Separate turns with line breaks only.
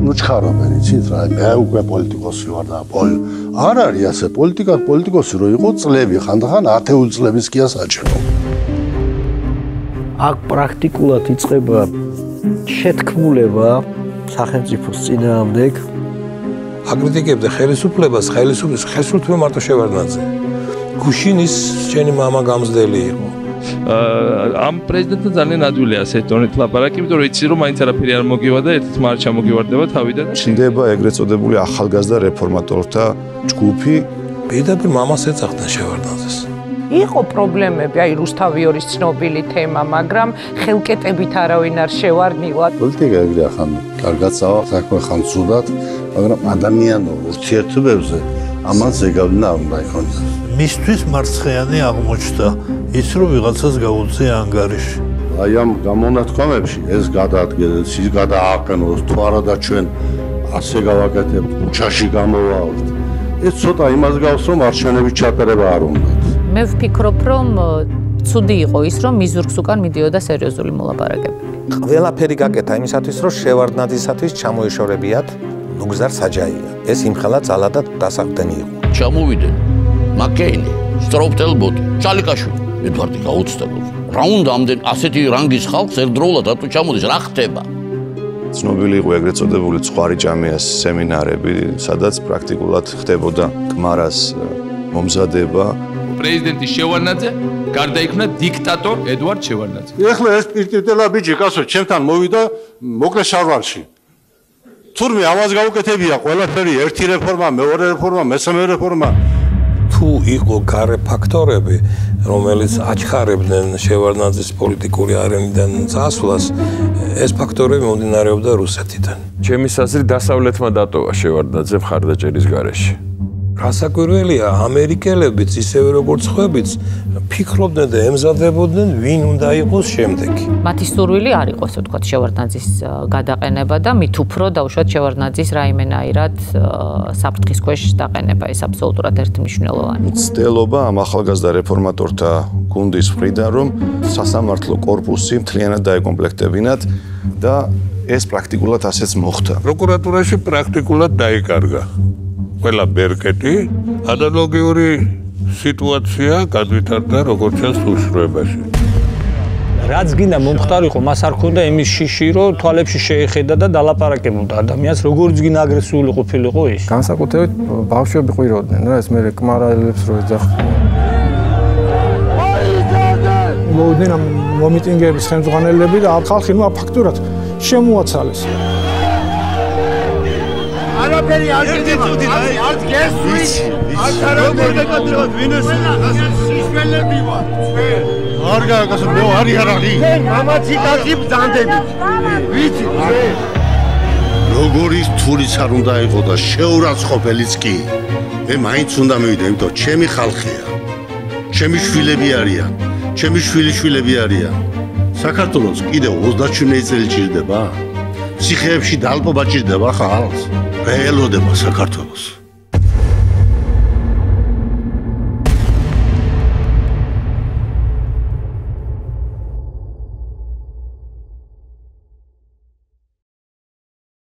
ნუჩქარობენ, იცით რა, მე უკვე პოლიტიკოსი ვარ და არ არის ასე, პოლიტიკოსი რო იყო წლები, ხანდახან 10 წლების კი საჭირო.
აქ პრაქტიკულად იწყება შეთქმულება სახელმწიფოს წინააღმდეგ.
აკრიტიკებდა ხელისუფლებას, ხელისუფლება მარტო შევარდნაძე. გუშინის შენი მამა გამზდელი იყო.
ამ პრეზიდენტთან ძალიან ადვილია ასეთ დონით ლაპარაკი, იმიტომ რომ იცი რომ მაინც არაფერი არ მოგივა და ერთით მართ ჩამოგივარდება თავიდან.
ჩნდება ეგრეთ წოდებული ახალგაზრდა რეფორმატორთა ჯგუფი.
პირდაპირ მამას ეძახდნენ შევარდნაძეს.
იყო პრობლემები, აი რუსთავიორის ცნობილი თემა, მაგრამ ხელკეტებით არავინ არ შევარდნილა.
პოლიტიკა ეგრე ახან კარგად წავა, საქმე ხან ცუდად, მაგრამ ადამიანურ ურთიერთობებზე ამან ზეგავნა არ უნდა იქონდეს.
მისთვის მარცხიანი აღმოჩნდა ის რომ ვიღაცას გაუწია ანგარიში.
აი ამ გამონათქვამებში ეს გადაადგეს, ის გადააყენოს, თუ არა და ჩვენ ასე გავაკეთებთ, ქუჩაში გამოვავალთ. ეს ცოტა იმას გავს, რომ არჩევნების ჩატარება არ უნდათ.
მე ვფიქრობ, რომ ცუდი იყო ის, რომ მიზურგს უკან მიდიოდა სერიოზული მოლაპარაკებები.
ყველაფერი გაკეთა იმისათვის, რომ შევარდნაძისათვის ჩამოეშორებიათ ნუგზარ საჯაია. ეს იმხელა ძალა და დასაყრდენი იყო.
ჩამოვიდნენ მაკეინი, სტროპტელბოტი, ჩალიკაშვილი. ედვარდი გაუცდელოს. რა უნდა ამდენ ასეთი რანგის ხალხს ერთდროულად რატო ჩამოდის, რა ხდება?
ცნობილი იყო ეგრეთ წოდებული ცხვარი ჭამეას სემინარები, სადაც პრაქტიკულად ხდებოდა კმარას მომზადება.
პრეზიდენტი შევარდნაძე გარდაიქმნა დიქტატორ ედვარდ შევარდნაძე.
ეხლა ეს პირტიტელა ბიჭი კაცო ჩემთან მოვიდა მოკლე შარვალში. თურმე ამას გაუკეთებია ყველაფერი, ერთი რეფორმა, მეორე რეფორმა, მესამე რეფორმა.
თუ იყო გარე ფაქტორები, რომელიც აჩქარებდნენ შევარდნაძის პოლიტიკური არენიდან წასვლას, ეს ფაქტორები მომდინარეობდა რუსეთიდან.
ჩემი აზრით დასავლეთმა დატოვა შევარდნაძე მხარდაჭერის გარეშე.
გასაკვირველია, ამერიკელებიც ისევე როგორც ხვებიც ფიქრობდნენ და ემზადებოდნენ ვინ უნდა იყოს შემდეგი.
მათი სურვილი არ იყო, ასე ვთქვათ, შევარდნაძის გადაყენება და მით უფრო დაუშვათ შევარდნაძის რაიმენაირად საფრთხის ქვეშ დაყენება, ეს აბსოლუტურად ერთმნიშვნელოვანია.
მცდელობა ამ ახალგაზრდა რეფორმატორთა გუნდის მხრიდან, რომ სასამართლო კორპუსი მთლიანად დაეკომპლექტებინათ და ეს პრაქტიკულად ასეც მოხდა.
პროკურატურაში პრაქტიკულად დაიკარგა. ყველა ბერკეტი ანალოგიური სიტუაცია გადვითარდა როგორც ჩანს უშუალობაში.
რაც გინდა მომხდარიყო, მას არ ქონდა იმის შიში, რომ თვალებში შეეხედა და დალაპარაკებოდა ადამიანს, როგორც გინდა აგრესიული ყოფილიყო ის.
განსაკუთრებით ბავშვები ყვიროდნენ რა, ეს მე კმარალებს რო ეძახდნენ. მოვიდნენ ამ მომიტინგეების ხელმძღვანელები და ხალხი ნუ აფაქტურად შემოაცალეს.
არაფერი არ გეძება, არც გესვით, არც არაფერი დაკეთებად ვინეს სისმელები ვარ, ჩვენ.
არ გაგასო, მე არ არის.
ჩვენ მამაცი კაცი ბრძანდებით. ვიცი, ჩვენ.
როგორი თulis არ უნდა იყო და შეურაცხყოფელიც კი. მე მაინც უნდა მივიდე, იმიტომ ჩემი ხალხია. ჩემი შვილები არიან, ჩემი შვილიშვილები არიან. საქართველოს კიდევ 37 წელი ჭირდება? ციხეებში დალპობა ჭირდება ხალხს? ელოდება საქართველოს.